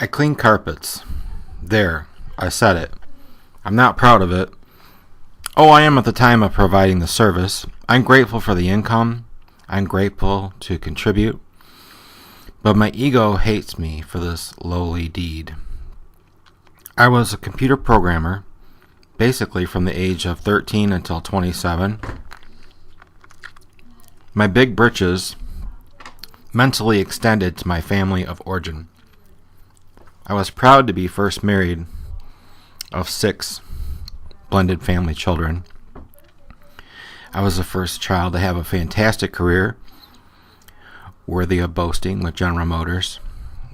I clean carpets. There, I said it. I'm not proud of it. Oh, I am at the time of providing the service. I'm grateful for the income. I'm grateful to contribute. But my ego hates me for this lowly deed. I was a computer programmer, basically from the age of 13 until 27. My big britches mentally extended to my family of origin. I was proud to be first married of 6 blended family children. I was the first child to have a fantastic career, worthy of boasting, with General Motors.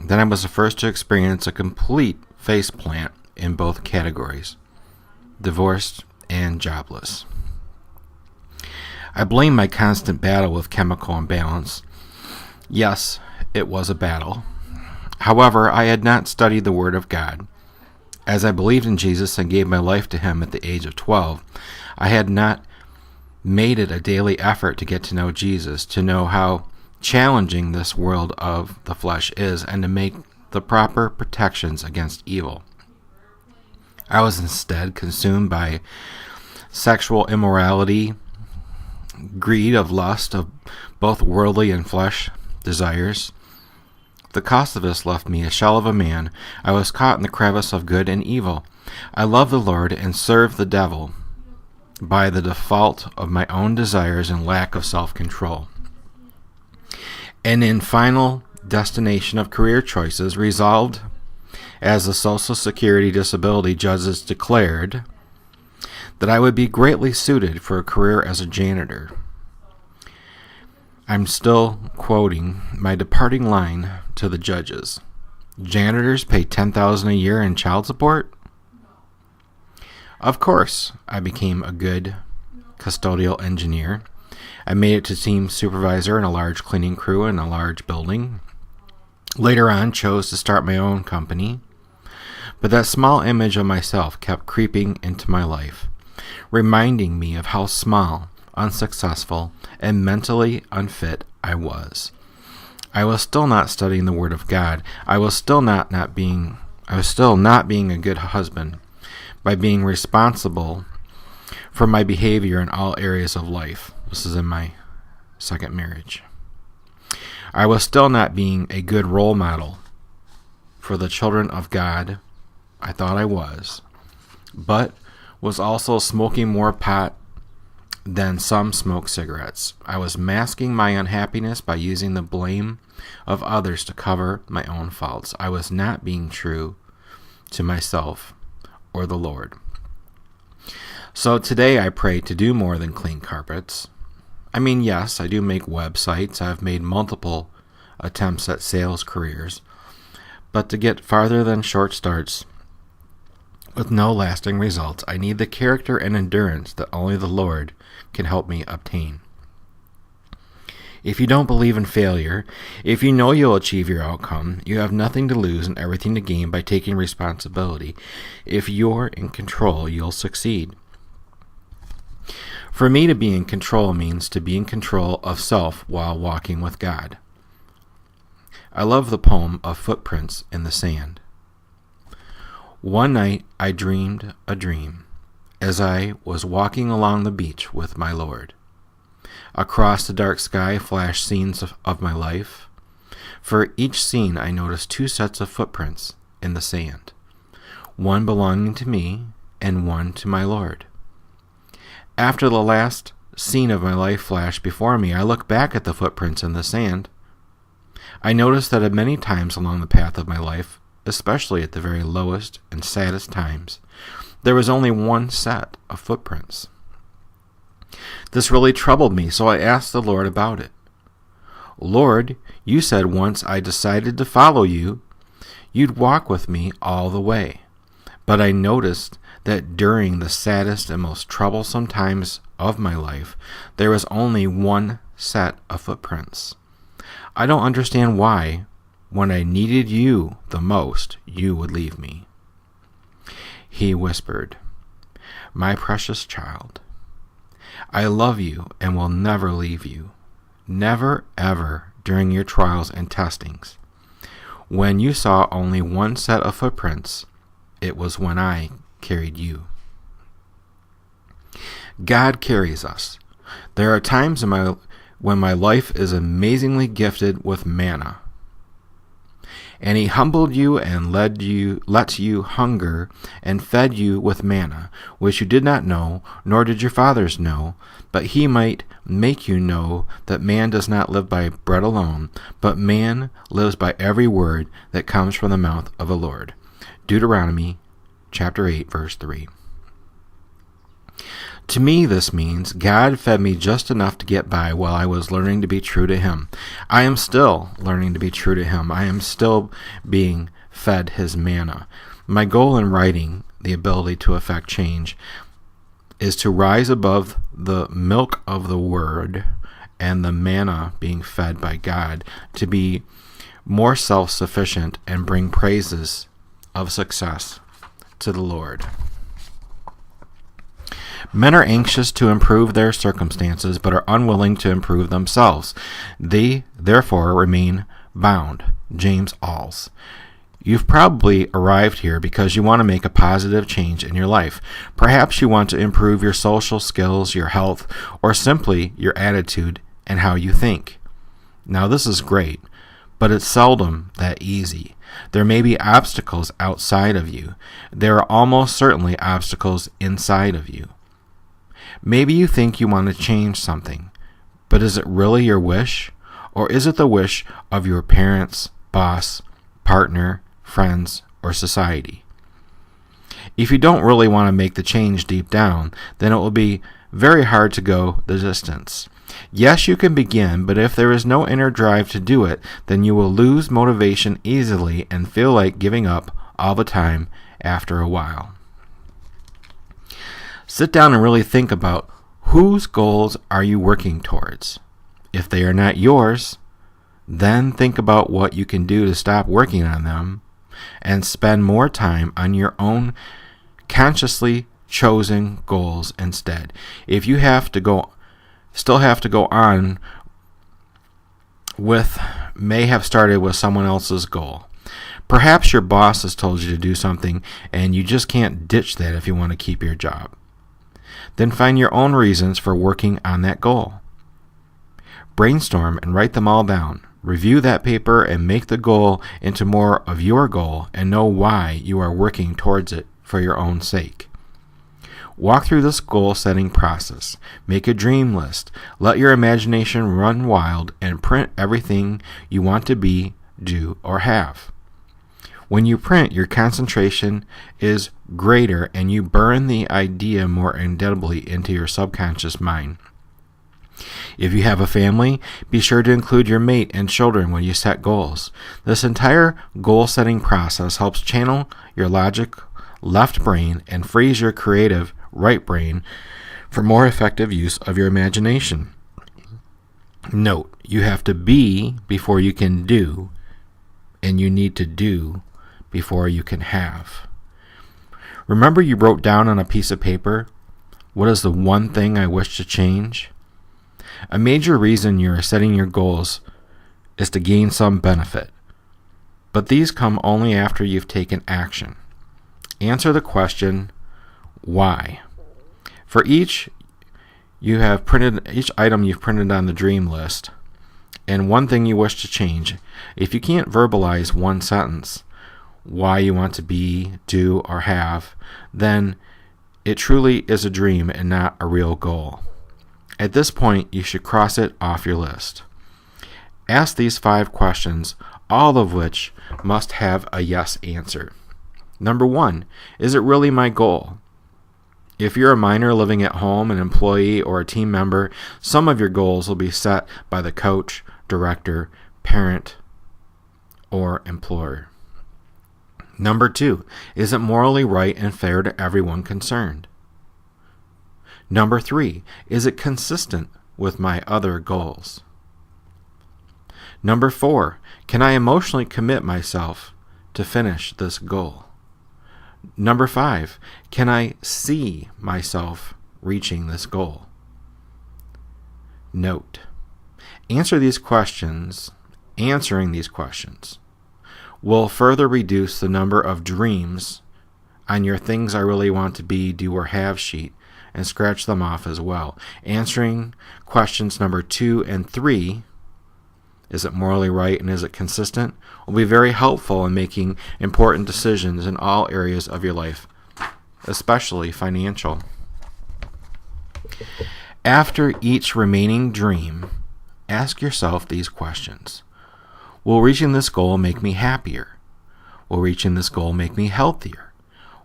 Then I was the first to experience a complete faceplant in both categories, divorced and jobless. I blame my constant battle with chemical imbalance. Yes, it was a battle. However, I had not studied the Word of God. As I believed in Jesus and gave my life to Him at the age of 12, I had not made it a daily effort to get to know Jesus, to know how challenging this world of the flesh is, and to make the proper protections against evil. I was instead consumed by sexual immorality, greed of lust of both worldly and flesh desires. The cost of this left me a shell of a man. I was caught in the crevice of good and evil. I loved the Lord and served the devil by the default of my own desires and lack of self-control. And in final destination of career choices, resolved as the Social Security disability judges declared that I would be greatly suited for a career as a janitor. I'm still quoting my departing line to the judges. Janitors pay $10,000 a year in child support? Of course, I became a good custodial engineer. I made it to team supervisor in a large cleaning crew in a large building. Later on, chose to start my own company. But that small image of myself kept creeping into my life, reminding me of how small, unsuccessful, and mentally unfit I was. I was still not studying the Word of God. I was still not being a good husband by being responsible for my behavior in all areas of life. This is in my second marriage. I was still not being a good role model for the children of God. I thought I was, but was also smoking more pot than some smoke cigarettes. I was masking my unhappiness by using the blame of others to cover my own faults. I was not being true to myself or the Lord. So today I pray to do more than clean carpets. I mean, yes, I do make websites. I've made multiple attempts at sales careers. But to get farther than short starts with no lasting results, I need the character and endurance that only the Lord can help me obtain. If you don't believe in failure, if you know you'll achieve your outcome, you have nothing to lose and everything to gain by taking responsibility. If you're in control, you'll succeed. For me, to be in control means to be in control of self while walking with God. I love the poem of Footprints in the Sand. One night I dreamed a dream as I was walking along the beach with my Lord. Across the dark sky flashed scenes of my life. For each scene I noticed 2 sets of footprints in the sand, one belonging to me and one to my Lord. After the last scene of my life flashed before me, I looked back at the footprints in the sand. I noticed that at many times along the path of my life, especially at the very lowest and saddest times, there was only one set of footprints. This really troubled me, so I asked the Lord about it. Lord, you said once I decided to follow you, you'd walk with me all the way. But I noticed that during the saddest and most troublesome times of my life, there was only one set of footprints. I don't understand why, when I needed you the most, you would leave me. He whispered, "My precious child, I love you and will never leave you. Never, ever, during your trials and testings. When you saw only one set of footprints, it was when I carried you. God carries us. There are times when my life is amazingly gifted with manna. And he humbled you and let you hunger and fed you with manna, which you did not know, nor did your fathers know, but he might make you know that man does not live by bread alone, but man lives by every word that comes from the mouth of the Lord. Deuteronomy chapter 8, verse 3. To me, this means God fed me just enough to get by while I was learning to be true to him. I am still learning to be true to him. I am still being fed his manna. My goal in writing The Ability to Effect Change is to rise above the milk of the word and the manna being fed by God, to be more self-sufficient and bring praises of success to the Lord. Men are anxious to improve their circumstances, but are unwilling to improve themselves. They, therefore, remain bound. James Alls. You've probably arrived here because you want to make a positive change in your life. Perhaps you want to improve your social skills, your health, or simply your attitude and how you think. Now, this is great, but it's seldom that easy. There may be obstacles outside of you. There are almost certainly obstacles inside of you. Maybe you think you want to change something, but is it really your wish? Or is it the wish of your parents, boss, partner, friends, or society? If you don't really want to make the change deep down, then it will be very hard to go the distance. Yes, you can begin, but if there is no inner drive to do it, then you will lose motivation easily and feel like giving up all the time after a while. Sit down and really think about whose goals are you working towards. If they are not yours, then think about what you can do to stop working on them and spend more time on your own consciously chosen goals instead. If you still have to go on may have started with someone else's goal. Perhaps your boss has told you to do something and you just can't ditch that if you want to keep your job. Then find your own reasons for working on that goal. Brainstorm and write them all down. Review that paper and make the goal into more of your goal and know why you are working towards it for your own sake. Walk through this goal-setting process. Make a dream list. Let your imagination run wild and print everything you want to be, do, or have. When you print, your concentration is greater and you burn the idea more indelibly into your subconscious mind. If you have a family, be sure to include your mate and children when you set goals. This entire goal-setting process helps channel your logic left brain and frees your creative right brain for more effective use of your imagination. Note, you have to be before you can do, and you need to do before you can have. Remember you wrote down on a piece of paper, what is the one thing I wish to change? A major reason you are setting your goals is to gain some benefit, but these come only after you've taken action. Answer the question, why? For each item you've printed on the dream list, and one thing you wish to change, if you can't verbalize one sentence, why you want to be, do, or have, then it truly is a dream and not a real goal. At this point, you should cross it off your list. Ask these 5 questions, all of which must have a yes answer. Number 1, is it really my goal? If you're a minor living at home, an employee, or a team member, some of your goals will be set by the coach, director, parent, or employer. Number 2, is it morally right and fair to everyone concerned? Number 3, is it consistent with my other goals? Number 4, can I emotionally commit myself to finish this goal? Number 5, can I see myself reaching this goal? Note, answering these questions will further reduce the number of dreams on your things I really want to be, do, or have sheet and scratch them off as well. Answering questions number 2 and 3, is it morally right and is it consistent, will be very helpful in making important decisions in all areas of your life, especially financial. After each remaining dream, ask yourself these questions. Will reaching this goal make me happier? Will reaching this goal make me healthier?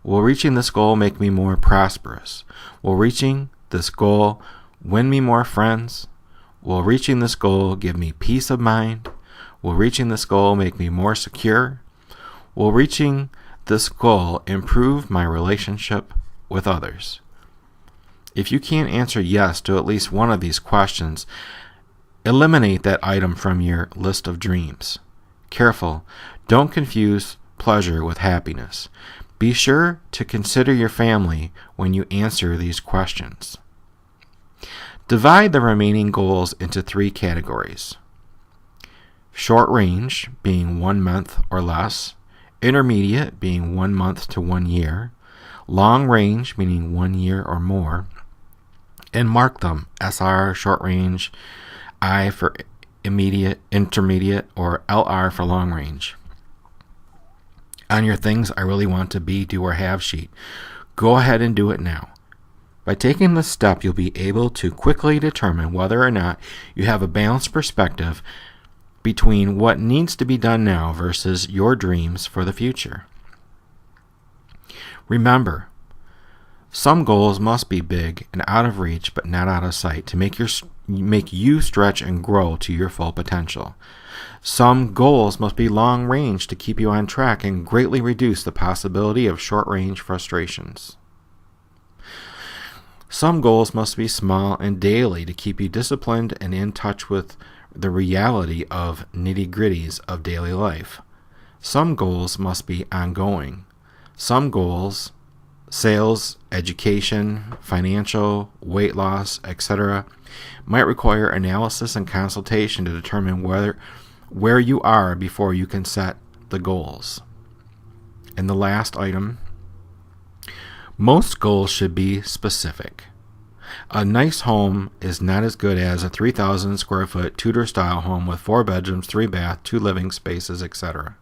Will reaching this goal make me more prosperous? Will reaching this goal win me more friends? Will reaching this goal give me peace of mind? Will reaching this goal make me more secure? Will reaching this goal improve my relationship with others? If you can't answer yes to at least one of these questions, eliminate that item from your list of dreams. Careful, don't confuse pleasure with happiness. Be sure to consider your family when you answer these questions. Divide the remaining goals into 3 categories. Short range, being 1 month or less. Intermediate, being 1 month to 1 year. Long range, meaning 1 year or more. And mark them, SR, short range, I for immediate, intermediate, or LR for long range. On your things I really want to be, do, or have sheet, go ahead and do it now. By taking this step, you'll be able to quickly determine whether or not you have a balanced perspective between what needs to be done now versus your dreams for the future. Remember, some goals must be big and out of reach but not out of sight to make you stretch and grow to your full potential. Some goals must be long range to keep you on track and greatly reduce the possibility of short range frustrations. Some goals must be small and daily to keep you disciplined and in touch with the reality of nitty-gritties of daily life. Some goals must be ongoing. Some goals, sales, education, financial, weight loss, etc., might require analysis and consultation to determine where you are before you can set the goals. And the last item, most goals should be specific. A nice home is not as good as a 3,000 square foot Tudor-style home with 4 bedrooms, 3 baths, 2 living spaces, etc.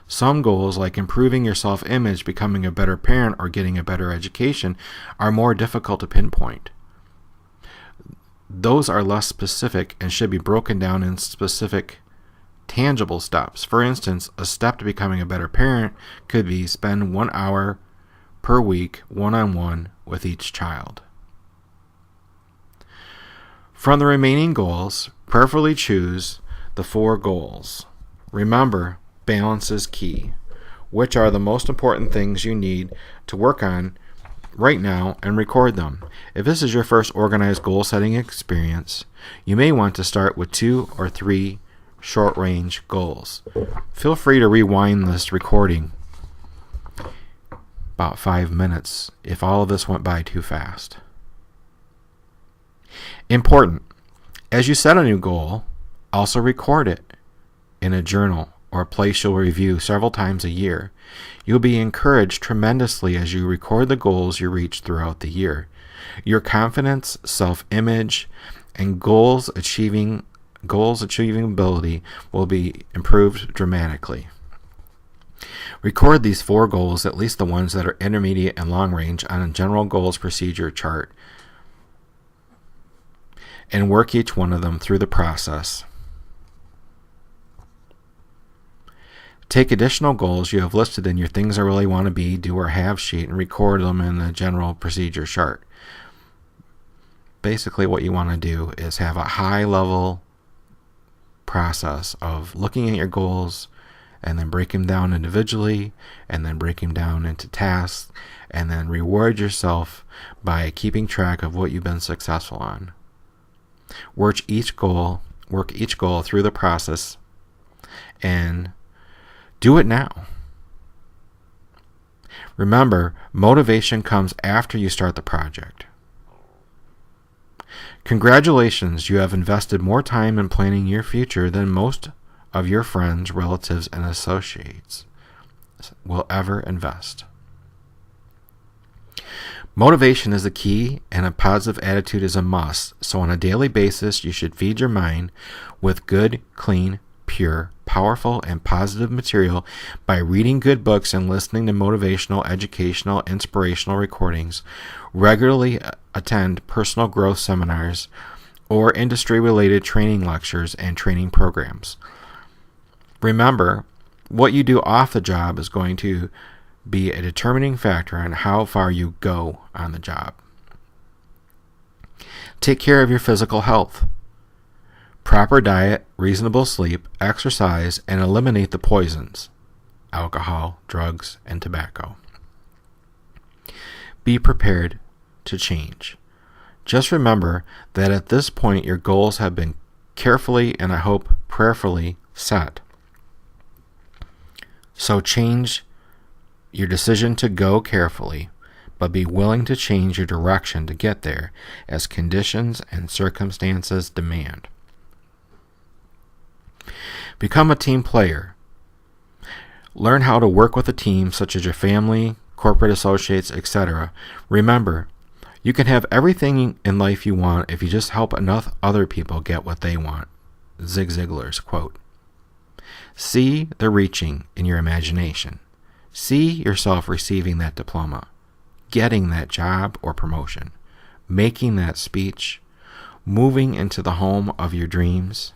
Some goals, like improving your self-image, becoming a better parent, or getting a better education, are more difficult to pinpoint. Those are less specific and should be broken down in specific, tangible steps. For instance, a step to becoming a better parent could be spend 1 hour per week one-on-one with each child. From the remaining goals, prayerfully choose the 4 goals. Remember, balance is key. Which are the most important things you need to work on right now, and record them. If this is your first organized goal setting experience, you may want to start with 2 or 3 short range goals. Feel free to rewind this recording about 5 minutes if all of this went by too fast. Important. As you set a new goal, also record it in a journal or a place you'll review several times a year. You'll be encouraged tremendously as you record the goals you reach throughout the year. Your confidence, self-image, and goals achieving ability will be improved dramatically. Record these 4 goals, at least the ones that are intermediate and long range, on a general goals procedure chart, and work each one of them through the process. Take additional goals you have listed in your things I really want to be, do, or have sheet and record them in the general procedure chart. Basically, what you want to do is have a high-level process of looking at your goals and then break them down individually and then break them down into tasks and then reward yourself by keeping track of what you've been successful on. Work each goal through the process and do it now. Remember, motivation comes after you start the project. Congratulations, you have invested more time in planning your future than most of your friends, relatives, and associates will ever invest. Motivation is the key, and a positive attitude is a must. So on a daily basis, you should feed your mind with good, clean, pure, powerful, and positive material by reading good books and listening to motivational, educational, inspirational recordings. Regularly attend personal growth seminars or industry-related training lectures and training programs. Remember, what you do off the job is going to be a determining factor on how far you go on the job. Take care of your physical health. Proper diet, reasonable sleep, exercise, and eliminate the poisons: alcohol, drugs, and tobacco. Be prepared to change. Just remember that at this point your goals have been carefully and I hope prayerfully set. So change your decision to go carefully, but be willing to change your direction to get there as conditions and circumstances demand. Become a team player. Learn how to work with a team such as your family, corporate associates, etc. Remember, you can have everything in life you want if you just help enough other people get what they want. Zig Ziglar's quote. See the reaching in your imagination. See yourself receiving that diploma, getting that job or promotion, making that speech, moving into the home of your dreams,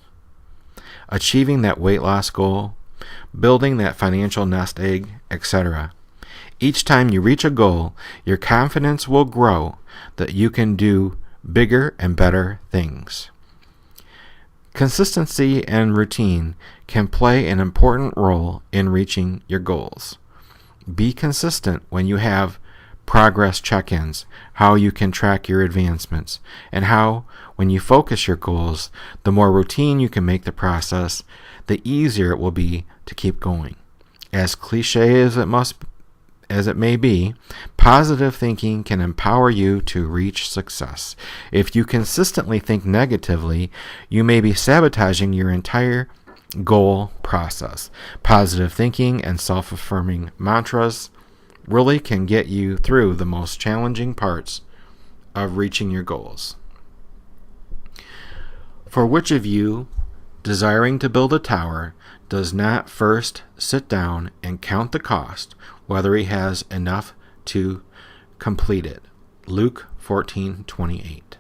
achieving that weight loss goal, building that financial nest egg, etc. Each time you reach a goal, your confidence will grow that you can do bigger and better things. Consistency and routine can play an important role in reaching your goals. Be consistent when you have progress check-ins, how you can track your advancements, and how, when you focus your goals, the more routine you can make the process, the easier it will be to keep going. As cliche as it may be, positive thinking can empower you to reach success. If you consistently think negatively, you may be sabotaging your entire goal process. Positive thinking and self-affirming mantras really can get you through the most challenging parts of reaching your goals. For which of you, desiring to build a tower, does not first sit down and count the cost, whether he has enough to complete it? Luke 14:28.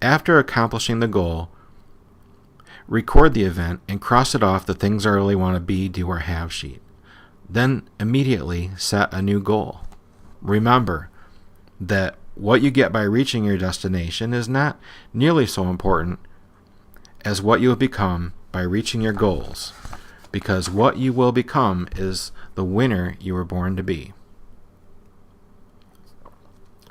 After accomplishing the goal, record the event and cross it off the things I really want to be, do, or have sheet. Then immediately set a new goal. Remember that what you get by reaching your destination is not nearly so important as what you have become by reaching your goals, because what you will become is the winner you were born to be.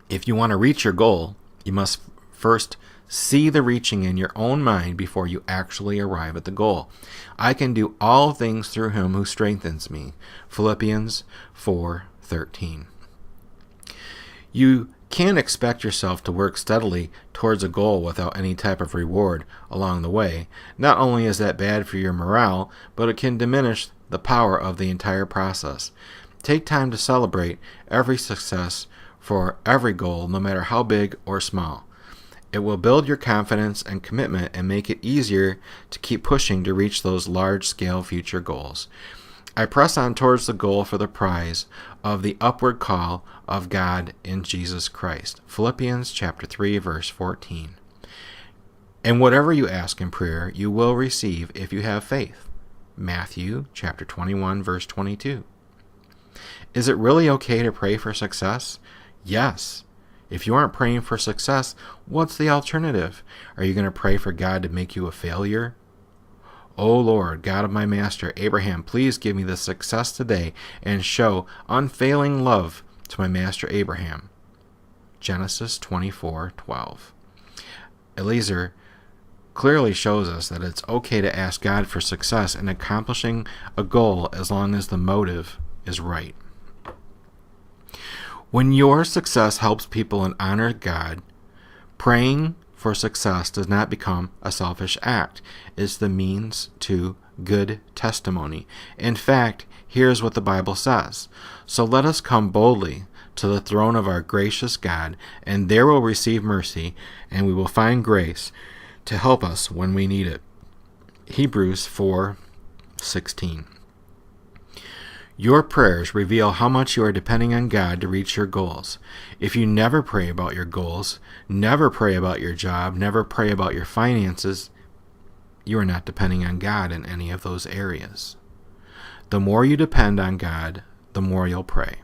If you want to reach your goal, you must first see the reaching in your own mind before you actually arrive at the goal. I can do all things through him who strengthens me. Philippians 4:13. You can't expect yourself to work steadily towards a goal without any type of reward along the way. Not only is that bad for your morale, but it can diminish the power of the entire process. Take time to celebrate every success for every goal, no matter how big or small. It will build your confidence and commitment and make it easier to keep pushing to reach those large-scale future goals. I press on towards the goal for the prize of the upward call of God in Jesus Christ. Philippians chapter 3, verse 14. And whatever you ask in prayer, you will receive if you have faith. Matthew chapter 21, verse 22. Is it really okay to pray for success? Yes. If you aren't praying for success, what's the alternative? Are you going to pray for God to make you a failure? O Lord, God of my master Abraham, please give me the success today and show unfailing love to my master Abraham. Genesis 24:12. Eliezer clearly shows us that it's okay to ask God for success in accomplishing a goal as long as the motive is right. When your success helps people and honor God, praying for success does not become a selfish act. It's the means to good testimony. In fact, here's what the Bible says. So let us come boldly to the throne of our gracious God, and there we'll receive mercy, and we will find grace to help us when we need it. Hebrews 4:16. Your prayers reveal how much you are depending on God to reach your goals. If you never pray about your goals, never pray about your job, never pray about your finances, you are not depending on God in any of those areas. The more you depend on God, the more you'll pray.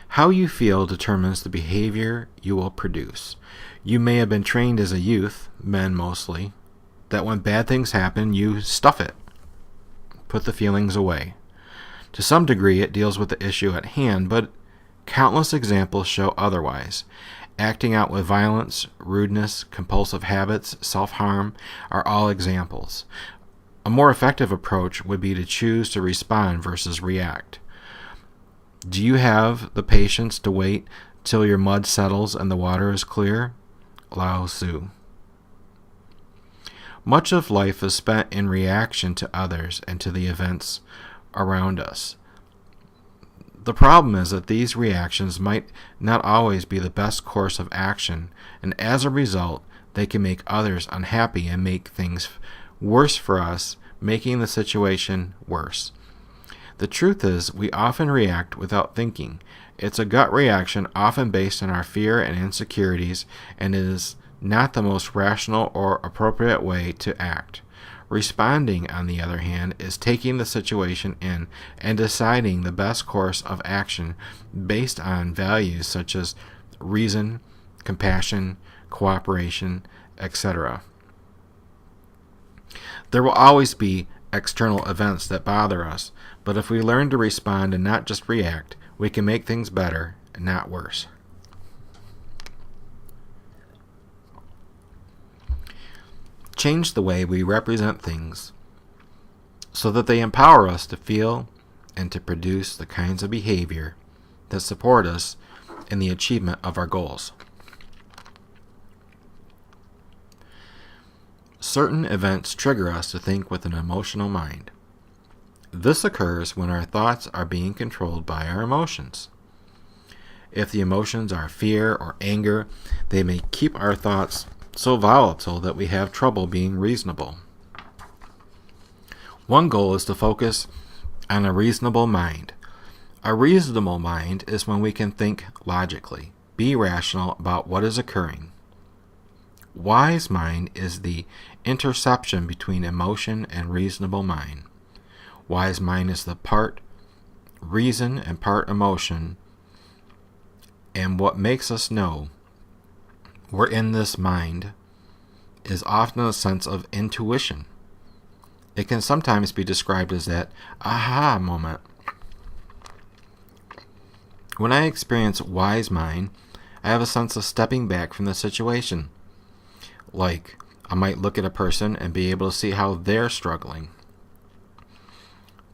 How you feel determines the behavior you will produce. You may have been trained as a youth, men mostly, that when bad things happen, you stuff it. Put the feelings away. To some degree, it deals with the issue at hand, but countless examples show otherwise. Acting out with violence, rudeness, compulsive habits, self-harm are all examples. A more effective approach would be to choose to respond versus react. Do you have the patience to wait till your mud settles and the water is clear? Lao Tzu. Much of life is spent in reaction to others and to the events around us. The problem is that these reactions might not always be the best course of action, and as a result, they can make others unhappy and make things worse for us, making the situation worse. The truth is, we often react without thinking. It's a gut reaction, often based on our fear and insecurities, and it is not the most rational or appropriate way to act. Responding, on the other hand, is taking the situation in and deciding the best course of action based on values such as reason, compassion, cooperation, etc. There will always be external events that bother us, but if we learn to respond and not just react, we can make things better and not worse. Change the way we represent things so that they empower us to feel and to produce the kinds of behavior that support us in the achievement of our goals. Certain events trigger us to think with an emotional mind. This occurs when our thoughts are being controlled by our emotions. If the emotions are fear or anger, they may keep our thoughts so volatile that we have trouble being reasonable. One goal is to focus on a reasonable mind. A reasonable mind is when we can think logically, be rational about what is occurring. Wise mind is the interception between emotion and reasonable mind. Wise mind is the part reason and part emotion, and what makes us know we're in this mind is often a sense of intuition. It can sometimes be described as that aha moment. When I experience wise mind, I have a sense of stepping back from the situation. Like, I might look at a person and be able to see how they're struggling.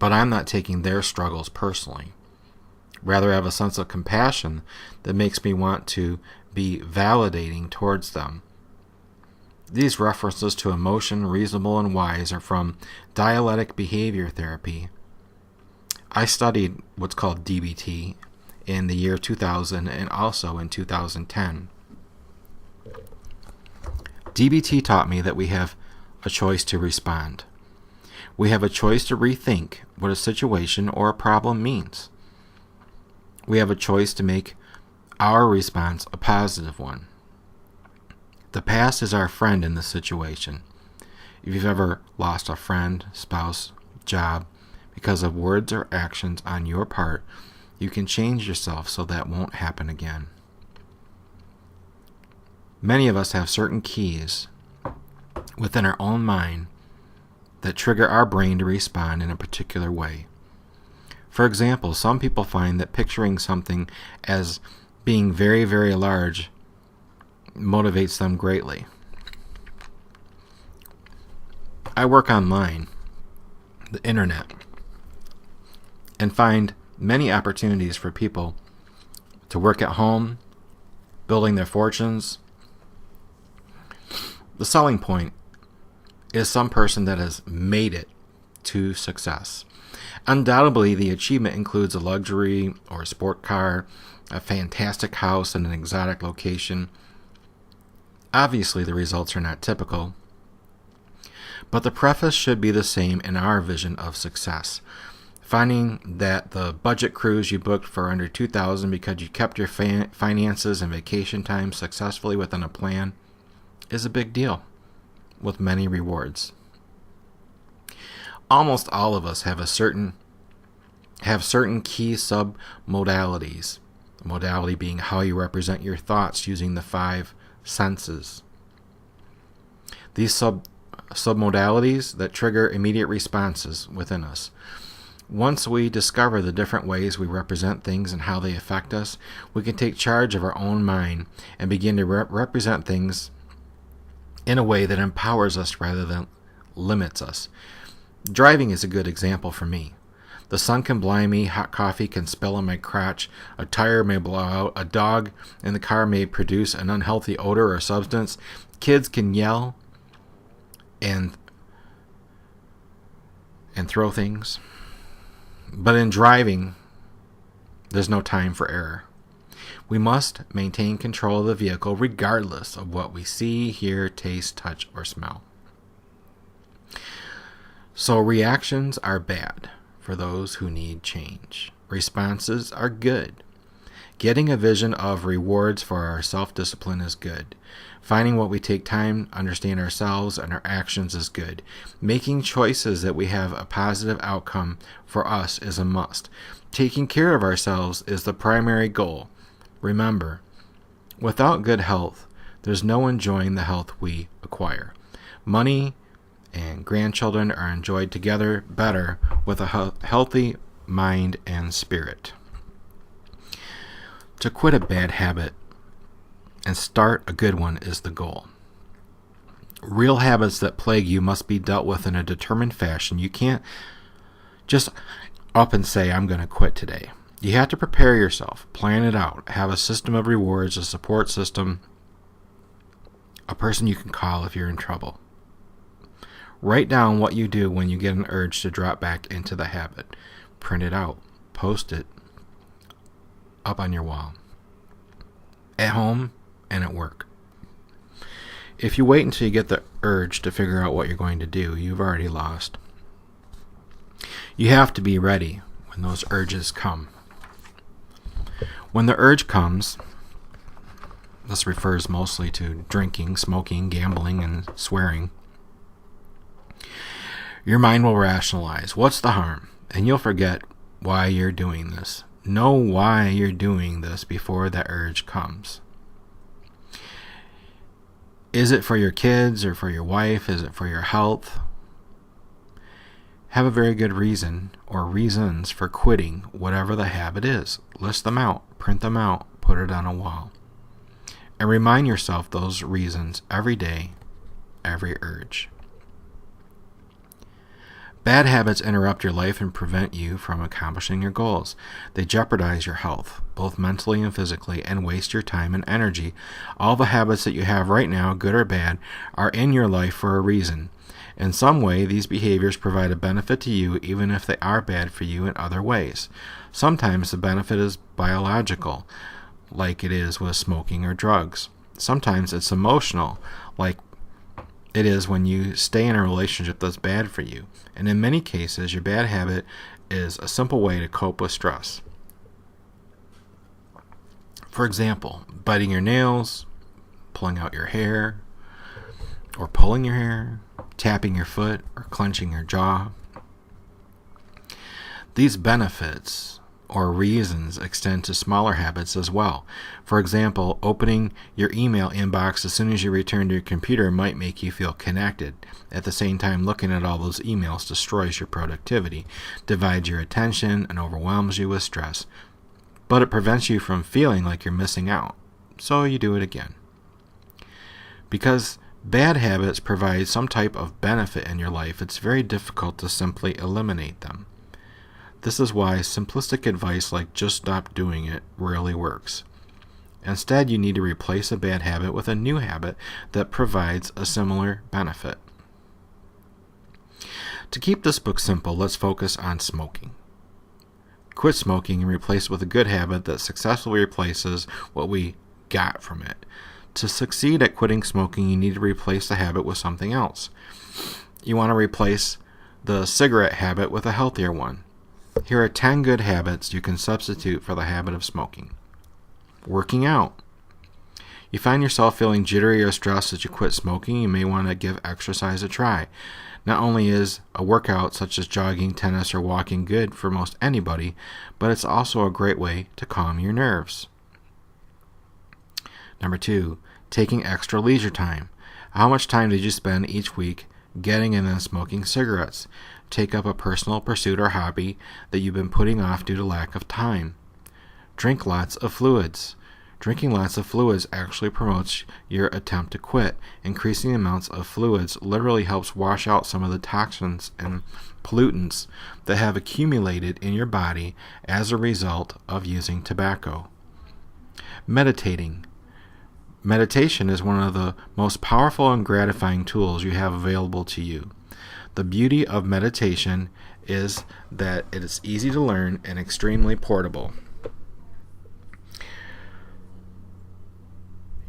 But I'm not taking their struggles personally. Rather, I have a sense of compassion that makes me want to be validating towards them. These references to emotion, reasonable, and wise are from dialectic behavior therapy. I studied what's called DBT in the year 2000 and also in 2010. DBT taught me that we have a choice to respond. We have a choice to rethink what a situation or a problem means. We have a choice to make our response a positive one. The past is our friend in this situation. If you've ever lost a friend, spouse, job because of words or actions on your part, you can change yourself so that won't happen again. Many of us have certain keys within our own mind that trigger our brain to respond in a particular way. For example, some people find that picturing something as being very, very large motivates them greatly. I work online, the internet, and find many opportunities for people to work at home, building their fortunes. The selling point is some person that has made it to success. Undoubtedly, the achievement includes a luxury or a sport car, a fantastic house in an exotic location. Obviously, the results are not typical, but the preface should be the same in our vision of success. Finding that the budget cruise you booked for under $2,000 because you kept your finances and vacation time successfully within a plan is a big deal, with many rewards. Almost all of us have certain key sub-modalities. The modality being how you represent your thoughts using the 5 senses. These submodalities that trigger immediate responses within us. Once we discover the different ways we represent things and how they affect us, we can take charge of our own mind and begin to represent things in a way that empowers us rather than limits us. Driving is a good example for me. The sun can blind me, hot coffee can spill on my crotch, a tire may blow out, a dog in the car may produce an unhealthy odor or substance, kids can yell and throw things. But in driving, there's no time for error. We must maintain control of the vehicle regardless of what we see, hear, taste, touch, or smell. So reactions are bad for those who need change. Responses are good. Getting a vision of rewards for our self-discipline is good. Finding what we take time to understand ourselves and our actions is good. Making choices that we have a positive outcome for us is a must. Taking care of ourselves is the primary goal. Remember, without good health, there's no enjoying the health we acquire. Money and grandchildren are enjoyed together better with a healthy mind and spirit. To quit a bad habit and start a good one is the goal. Real habits that plague you must be dealt with in a determined fashion. You can't just up and say, I'm going to quit today. You have to prepare yourself, plan it out, have a system of rewards, a support system, a person you can call if you're in trouble. Write down what you do when you get an urge to drop back into the habit. Print it out, post it up on your wall, at home and at work. If you wait until you get the urge to figure out what you're going to do, you've already lost. You have to be ready when those urges come. When the urge comes, this refers mostly to drinking, smoking, gambling, and swearing, your mind will rationalize, what's the harm? And you'll forget why you're doing this. Know why you're doing this before the urge comes. Is it for your kids or for your wife? Is it for your health? Have a very good reason or reasons for quitting whatever the habit is. List them out, print them out, put it on a wall. And remind yourself those reasons every day, every urge. Bad habits interrupt your life and prevent you from accomplishing your goals. They jeopardize your health, both mentally and physically, and waste your time and energy. All the habits that you have right now, good or bad, are in your life for a reason. In some way, these behaviors provide a benefit to you even if they are bad for you in other ways. Sometimes the benefit is biological, like it is with smoking or drugs. Sometimes it's emotional, like it is when you stay in a relationship that's bad for you. And in many cases, your bad habit is a simple way to cope with stress. For example, biting your nails, pulling out your hair, or pulling your hair, tapping your foot, or clenching your jaw. These benefits or reasons extend to smaller habits as well. For example, opening your email inbox as soon as you return to your computer might make you feel connected. At the same time, looking at all those emails destroys your productivity, divides your attention, and overwhelms you with stress. But it prevents you from feeling like you're missing out, so you do it again. Because bad habits provide some type of benefit in your life, it's very difficult to simply eliminate them. This is why simplistic advice like just stop doing it rarely works. Instead, you need to replace a bad habit with a new habit that provides a similar benefit. To keep this book simple, let's focus on smoking. Quit smoking and replace it with a good habit that successfully replaces what we got from it. To succeed at quitting smoking, you need to replace the habit with something else. You want to replace the cigarette habit with a healthier one. Here are 10 good habits you can substitute for the habit of smoking. Working out. You find yourself feeling jittery or stressed as you quit smoking, you may want to give exercise a try. Not only is a workout such as jogging, tennis, or walking good for most anybody, but it's also a great way to calm your nerves. Number 2, taking extra leisure time. How much time did you spend each week getting and then smoking cigarettes? Take up a personal pursuit or hobby that you've been putting off due to lack of time. Drink lots of fluids. Drinking lots of fluids actually promotes your attempt to quit. Increasing amounts of fluids literally helps wash out some of the toxins and pollutants that have accumulated in your body as a result of using tobacco. Meditating. Meditation is one of the most powerful and gratifying tools you have available to you. The beauty of meditation is that it is easy to learn and extremely portable.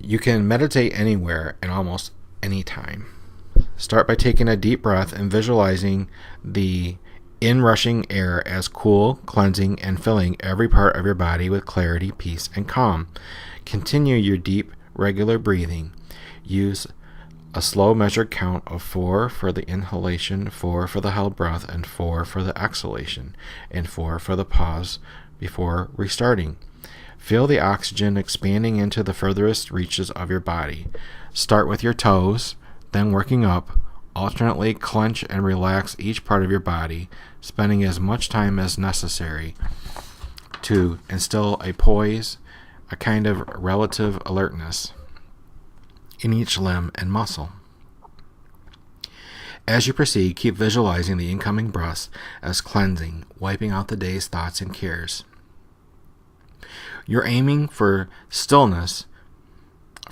You can meditate anywhere and almost any time. Start by taking a deep breath and visualizing the inrushing air as cool, cleansing, and filling every part of your body with clarity, peace, and calm. Continue your deep, regular breathing. Use a slow measured count of 4 for the inhalation, 4 for the held breath, and 4 for the exhalation, and 4 for the pause before restarting. Feel the oxygen expanding into the furthest reaches of your body. Start with your toes, then working up. Alternately clench and relax each part of your body, spending as much time as necessary to instill a poise, a kind of relative alertness in each limb and muscle. As you proceed, keep visualizing the incoming breaths as cleansing, wiping out the day's thoughts and cares. You're aiming for stillness,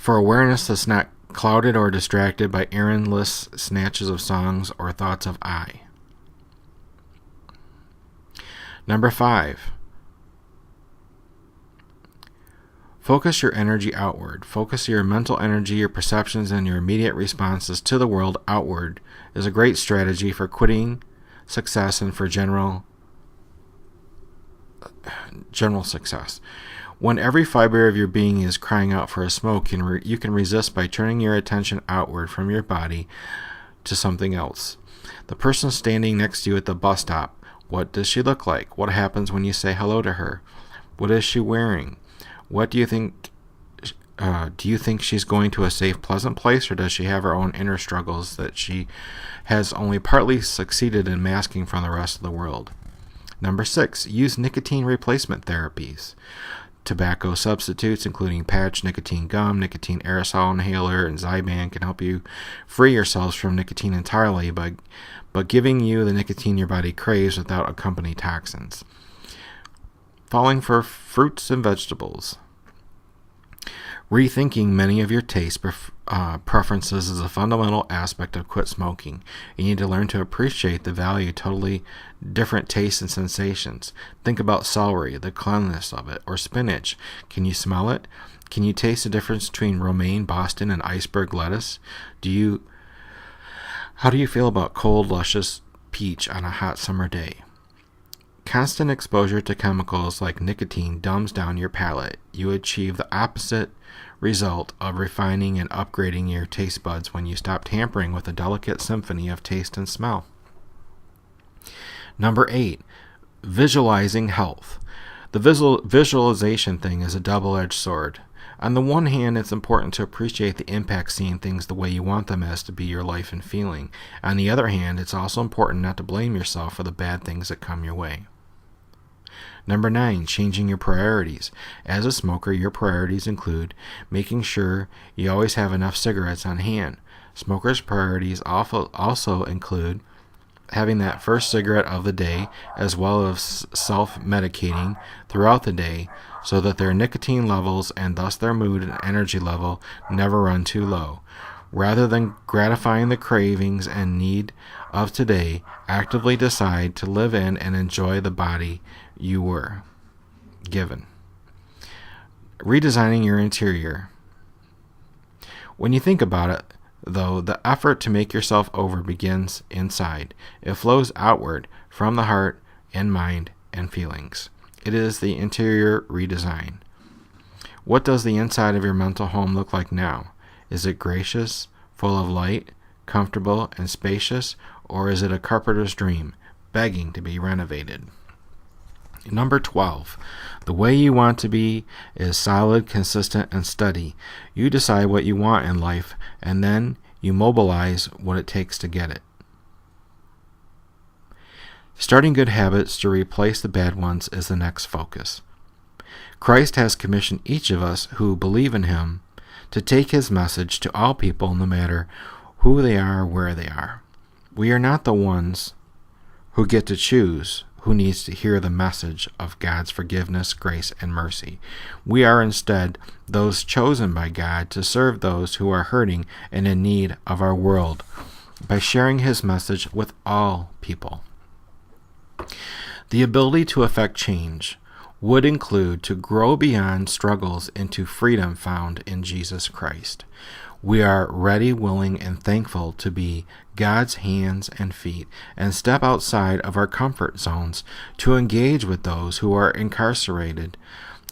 for awareness that's not clouded or distracted by errandless snatches of songs or thoughts of I. Number 5. Focus your energy outward. Focus your mental energy, your perceptions, and your immediate responses to the world outward is a great strategy for quitting success and for general success. When every fiber of your being is crying out for a smoke, you can resist by turning your attention outward from your body to something else. The person standing next to you at the bus stop, what does she look like? What happens when you say hello to her? What is she wearing? What do you think? Do you think she's going to a safe, pleasant place, or does she have her own inner struggles that she has only partly succeeded in masking from the rest of the world? Number 6, use nicotine replacement therapies. Tobacco substitutes, including patch, nicotine gum, nicotine aerosol inhaler, and Zyban, can help you free yourselves from nicotine entirely by giving you the nicotine your body craves without accompanying toxins. Falling for fruits and vegetables. Rethinking many of your taste preferences is a fundamental aspect of quit smoking. You need to learn to appreciate the value of totally different tastes and sensations. Think about celery, the cleanliness of it, or spinach. Can you smell it? Can you taste the difference between romaine, Boston, and iceberg lettuce? How do you feel about cold, luscious peach on a hot summer day? Constant exposure to chemicals like nicotine dumbs down your palate. You achieve the opposite result of refining and upgrading your taste buds when you stop tampering with a delicate symphony of taste and smell. Number 8, visualizing health. The visualization thing is a double-edged sword. On the one hand, it's important to appreciate the impact seeing things the way you want them as to be your life and feeling. On the other hand, it's also important not to blame yourself for the bad things that come your way. Number 9, changing your priorities. As a smoker, your priorities include making sure you always have enough cigarettes on hand. Smokers' priorities also include having that first cigarette of the day, as well as self-medicating throughout the day so that their nicotine levels and thus their mood and energy level never run too low. Rather than gratifying the cravings and need of today actively decide to live in and enjoy the body you were given. Redesigning your interior. When you think about it, though, the effort to make yourself over begins inside. It flows outward from the heart and mind and feelings. It is the interior redesign. What does the inside of your mental home look like now? Is it gracious, full of light, comfortable, and spacious, or is it a carpenter's dream, begging to be renovated? Number 12. The way you want to be is solid, consistent, and steady. You decide what you want in life, and then you mobilize what it takes to get it. Starting good habits to replace the bad ones is the next focus. Christ has commissioned each of us who believe in him to take his message to all people, no matter who they are or where they are. We are not the ones who get to choose who needs to hear the message of God's forgiveness, grace, and mercy. We are instead those chosen by God to serve those who are hurting and in need of our world by sharing his message with all people. The ability to affect change would include to grow beyond struggles into freedom found in Jesus Christ. We are ready, willing, and thankful to be God's hands and feet and step outside of our comfort zones to engage with those who are incarcerated,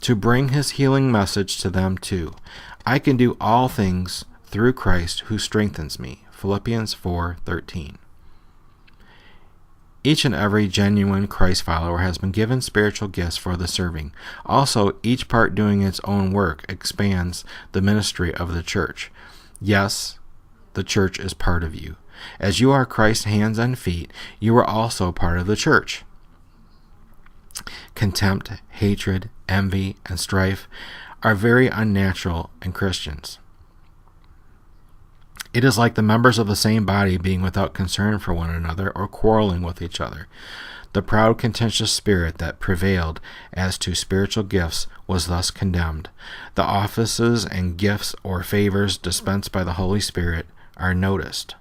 to bring his healing message to them too. I can do all things through Christ who strengthens me. Philippians 4:13. Each and every genuine Christ follower has been given spiritual gifts for the serving. Also, each part doing its own work expands the ministry of the church. Yes, the church is part of you. As you are Christ's hands and feet, you are also part of the church. Contempt, hatred, envy, and strife are very unnatural in Christians. It is like the members of the same body being without concern for one another or quarreling with each other. The proud, contentious spirit that prevailed as to spiritual gifts was thus condemned. The offices and gifts or favors dispensed by the Holy Spirit are noticed.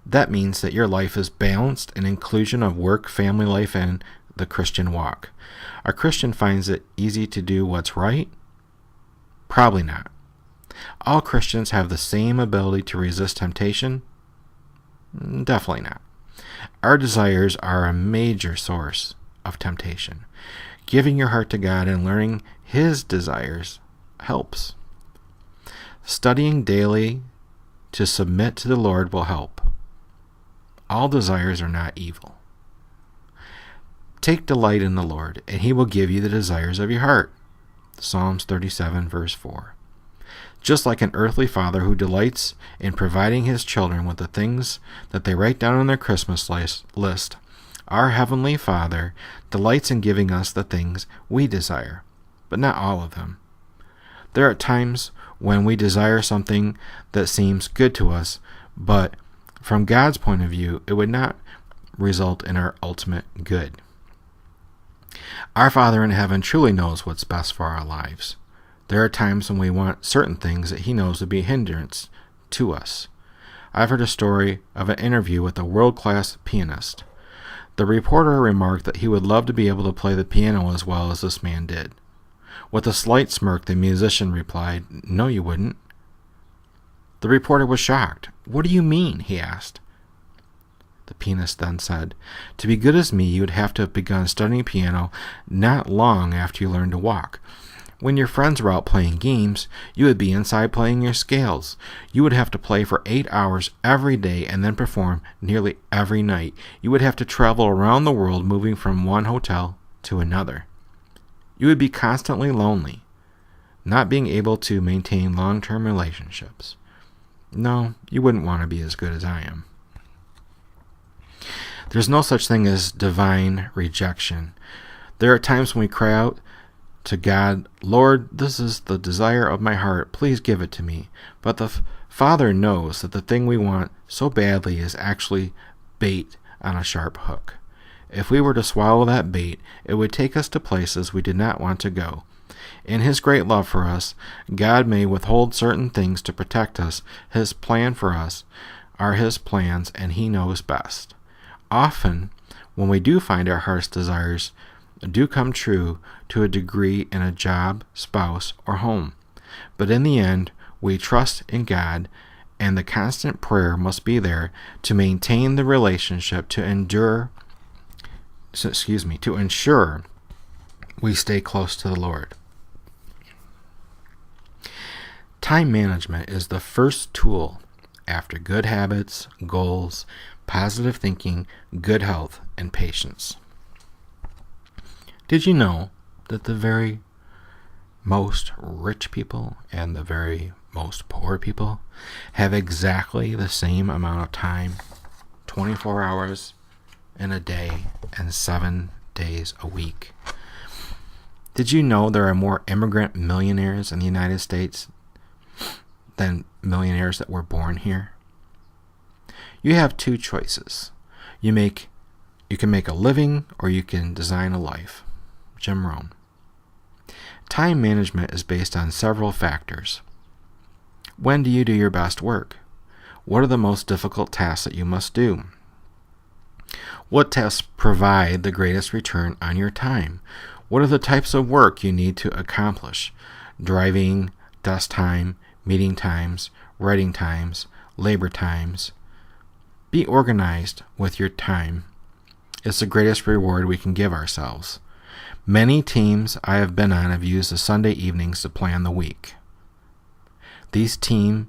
That means that your life is balanced, an inclusion of work, family life, and the Christian walk. A Christian finds it easy to do what's right? Probably not. All Christians have the same ability to resist temptation? Definitely not. Our desires are a major source of temptation. Giving your heart to God and learning his desires helps. Studying daily to submit to the Lord will help. All desires are not evil. Take delight in the Lord, and he will give you the desires of your heart. Psalms 37, verse 4. Just like an earthly father who delights in providing his children with the things that they write down on their Christmas list, our Heavenly Father delights in giving us the things we desire, but not all of them. There are times when we desire something that seems good to us, but from God's point of view, it would not result in our ultimate good. Our Father in heaven truly knows what's best for our lives. There are times when we want certain things that he knows would be a hindrance to us. I've heard a story of an interview with a world-class pianist. The reporter remarked that he would love to be able to play the piano as well as this man did. With a slight smirk, the musician replied, "No, you wouldn't." The reporter was shocked. "What do you mean?" he asked. The pianist then said, "To be good as me, you would have to have begun studying piano not long after you learned to walk. When your friends were out playing games, you would be inside playing your scales. You would have to play for 8 hours every day and then perform nearly every night. You would have to travel around the world, moving from one hotel to another. You would be constantly lonely, not being able to maintain long-term relationships. No, you wouldn't want to be as good as I am." There's no such thing as divine rejection. There are times when we cry out to God, "Lord, this is the desire of my heart. Please give it to me." But the Father knows that the thing we want so badly is actually bait on a sharp hook. If we were to swallow that bait, it would take us to places we did not want to go. In his great love for us, God may withhold certain things to protect us. His plan for us are His plans, and He knows best. Often, when we do find our heart's desires do come true to a degree in a job, spouse, or home. But in the end, we trust in God, and the constant prayer must be there to maintain the relationship, to ensure we stay close to the Lord. Time management is the first tool after good habits, goals, positive thinking, good health, and patience. Did you know that the very most rich people and the very most poor people have exactly the same amount of time, 24 hours in a day and 7 days a week? Did you know there are more immigrant millionaires in the United States than millionaires that were born here? You have two choices. You can make a living, or you can design a life. Jim Rohn. Time management is based on several factors. When do you do your best work? What are the most difficult tasks that you must do? What tasks provide the greatest return on your time? What are the types of work you need to accomplish? Driving, desk time, meeting times, writing times, labor times. Be organized with your time. It's the greatest reward we can give ourselves. Many teams I have been on have used the Sunday evenings to plan the week. These teams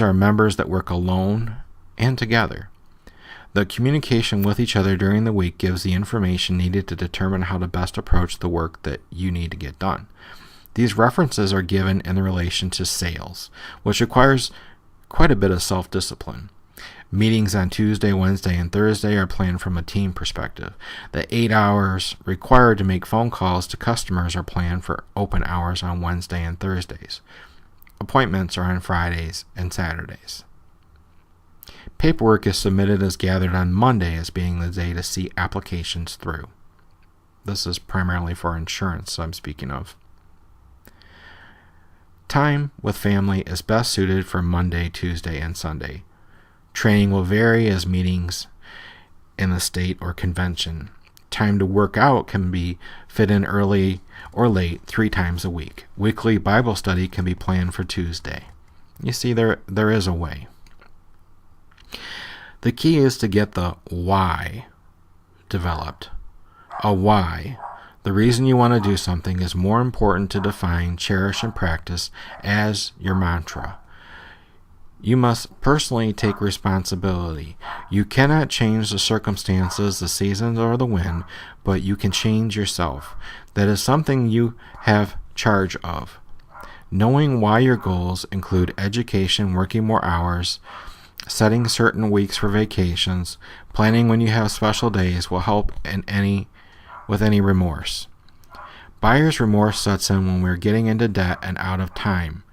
are members that work alone and together. The communication with each other during the week gives the information needed to determine how to best approach the work that you need to get done. These references are given in relation to sales, which requires quite a bit of self-discipline. Meetings on Tuesday, Wednesday, and Thursday are planned from a team perspective. The 8 hours required to make phone calls to customers are planned for open hours on Wednesday and Thursdays. Appointments are on Fridays and Saturdays. Paperwork is submitted as gathered on Monday as being the day to see applications through. This is primarily for insurance I'm speaking of. Time with family is best suited for Monday, Tuesday, and Sunday. Training will vary as meetings in the state or convention. Time to work out can be fit in early or late 3 times a week. Weekly Bible study can be planned for Tuesday. You see, there is a way. The key is to get the why developed. A why. The reason you want to do something is more important to define, cherish, and practice as your mantra. You must personally take responsibility. You cannot change the circumstances, the seasons, or the wind, but you can change yourself. That is something you have charge of. Knowing why your goals include education, working more hours, setting certain weeks for vacations, planning when you have special days will help with any remorse. Buyer's remorse sets in when we're getting into debt and out of time.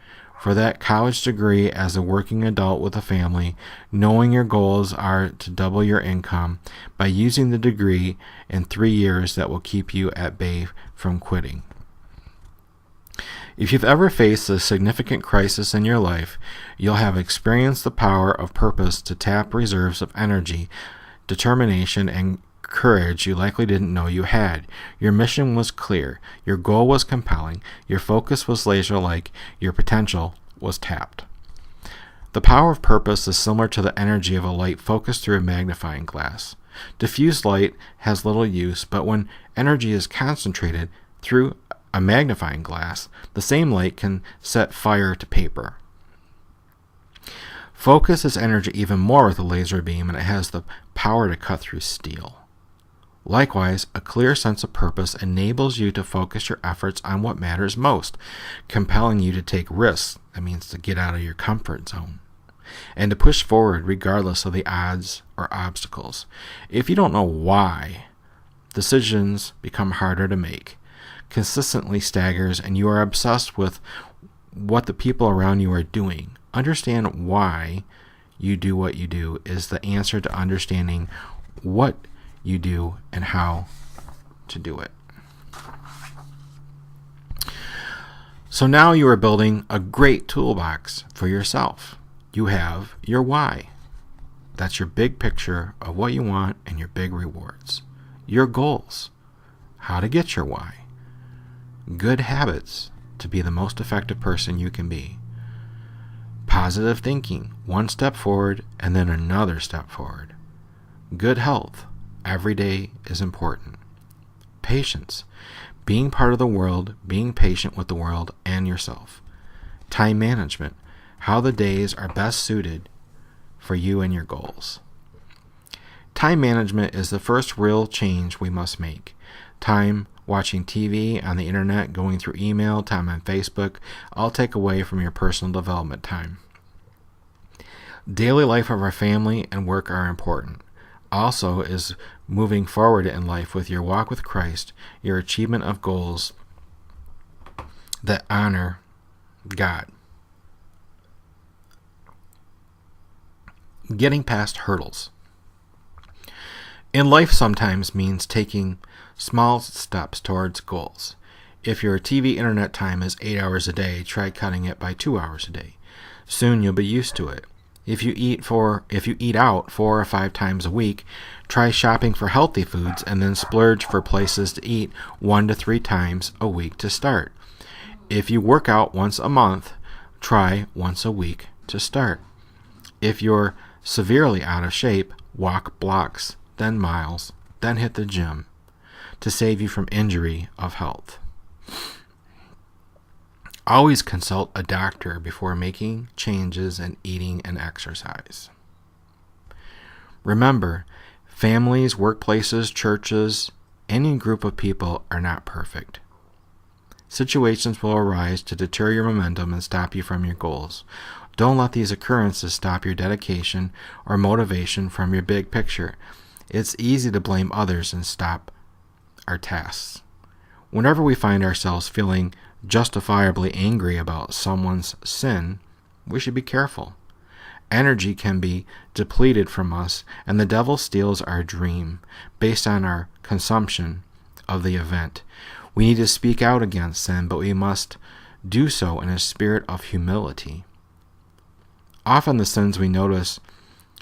For that college degree as a working adult with a family, knowing your goals are to double your income by using the degree in 3 years that will keep you at bay from quitting. If you've ever faced a significant crisis in your life, you'll have experienced the power of purpose to tap reserves of energy, determination, and courage you likely didn't know you had. Your mission was clear, your goal was compelling, your focus was laser-like, your potential was tapped. The power of purpose is similar to the energy of a light focused through a magnifying glass. Diffused light has little use, but when energy is concentrated through a magnifying glass, the same light can set fire to paper. Focus is energy even more with a laser beam, and it has the power to cut through steel. Likewise, a clear sense of purpose enables you to focus your efforts on what matters most, compelling you to take risks, that means to get out of your comfort zone, and to push forward regardless of the odds or obstacles. If you don't know why, decisions become harder to make, consistently staggers, and you are obsessed with what the people around you are doing. Understand why you do what you do is the answer to understanding what you do and how to do it. So now you are building a great toolbox for yourself. You have your why. That's your big picture of what you want and your big rewards. Your goals. How to get your why. Good habits to be the most effective person you can be. Positive thinking. One step forward and then another step forward. Good health. Every day is important. Patience. Being part of the world, being patient with the world and yourself. Time management. How the days are best suited for you and your goals. Time management is the first real change we must make. Time watching TV, on the internet, going through email, time on Facebook, all take away from your personal development time. Daily life of our family and work are important. Also is moving forward in life with your walk with Christ, your achievement of goals that honor God. Getting past hurdles. In life sometimes means taking small steps towards goals. If your TV internet time is 8 hours a day, try cutting it by 2 hours a day. Soon you'll be used to it. If you eat out 4 or 5 times a week, try shopping for healthy foods and then splurge for places to eat 1 to 3 times a week to start. If you work out once a month, try once a week to start. If you're severely out of shape, walk blocks, then miles, then hit the gym to save you from injury of health. Always consult a doctor before making changes in eating and exercise. Remember, families, workplaces, churches, any group of people are not perfect. Situations will arise to deter your momentum and stop you from your goals. Don't let these occurrences stop your dedication or motivation from your big picture. It's easy to blame others and stop our tasks. Whenever we find ourselves feeling justifiably angry about someone's sin, we should be careful. Energy can be depleted from us, and the devil steals our dream based on our consumption of the event. We need to speak out against sin, but we must do so in a spirit of humility. Often the sins we notice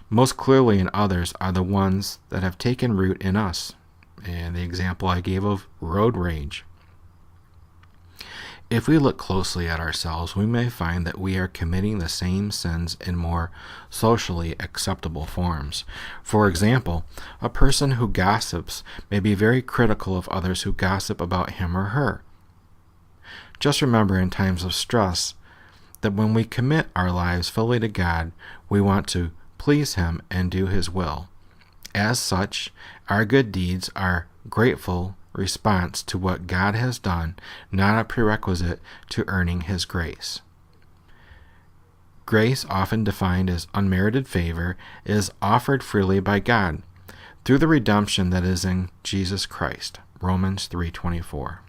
most clearly in others are the ones that have taken root in us. And the example I gave of road rage. If we look closely at ourselves, we may find that we are committing the same sins in more socially acceptable forms. For example, a person who gossips may be very critical of others who gossip about him or her. Just remember in times of stress that when we commit our lives fully to God, we want to please Him and do His will. As such, our good deeds are grateful response to what God has done, not a prerequisite to earning His grace. Grace, often defined as unmerited favor, is offered freely by God through the redemption that is in Jesus Christ. Romans 3:24.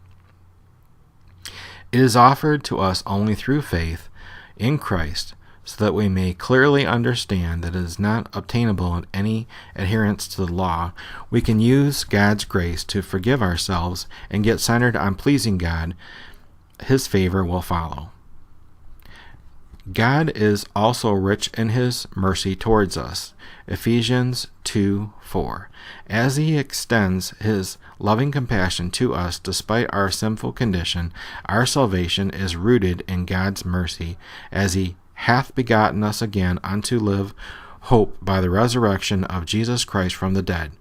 It is offered to us only through faith in Christ, so that we may clearly understand that it is not obtainable in any adherence to the law. We can use God's grace to forgive ourselves and get centered on pleasing God. His favor will follow. God is also rich in His mercy towards us. Ephesians 2:4. As He extends His loving compassion to us despite our sinful condition, our salvation is rooted in God's mercy, as He hath begotten us again unto live hope by the resurrection of Jesus Christ from the dead.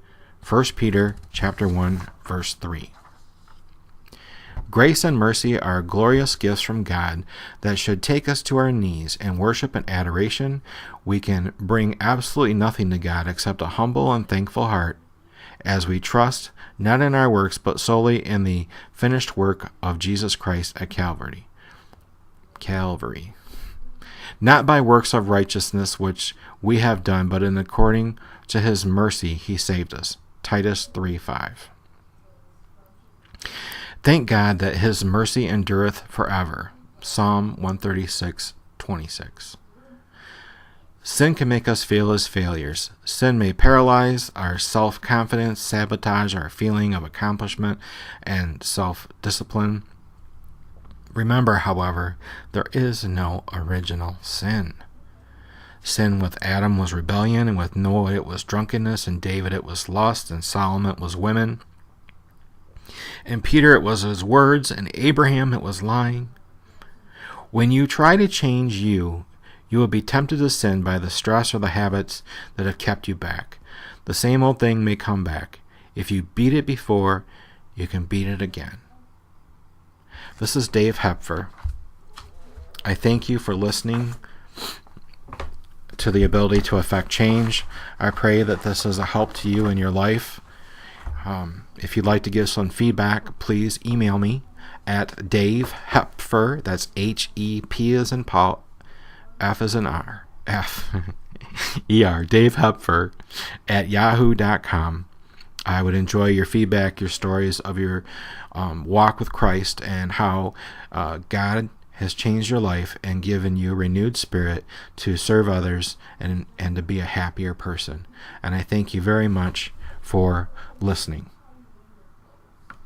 1 Peter chapter 1, verse 3. Grace and mercy are glorious gifts from God that should take us to our knees in worship and adoration. We can bring absolutely nothing to God except a humble and thankful heart as we trust not in our works but solely in the finished work of Jesus Christ at Calvary. Not by works of righteousness which we have done, but in according to His mercy He saved us. Titus 3:5. Thank God that His mercy endureth forever. Psalm 136:26. Sin can make us feel as failures. Sin may paralyze our self-confidence, sabotage our feeling of accomplishment and self-discipline. Remember, however, there is no original sin. Sin with Adam was rebellion, and with Noah it was drunkenness, and David it was lust, and Solomon it was women, and Peter it was his words, and Abraham it was lying. When you try to change you will be tempted to sin by the stress or the habits that have kept you back. The same old thing may come back. If you beat it before, you can beat it again. This is Dave Hepfer. I thank you for listening to the ability to affect change. I pray that this is a help to you in your life. If you'd like to give some feedback, please email me at Dave Hepfer. That's H-E-P as in Paul, F as in R, F-E-R, Dave Hepfer at yahoo.com. I would enjoy your feedback, your stories of your walk with Christ, and how God has changed your life and given you a renewed spirit to serve others and to be a happier person. And I thank you very much for listening.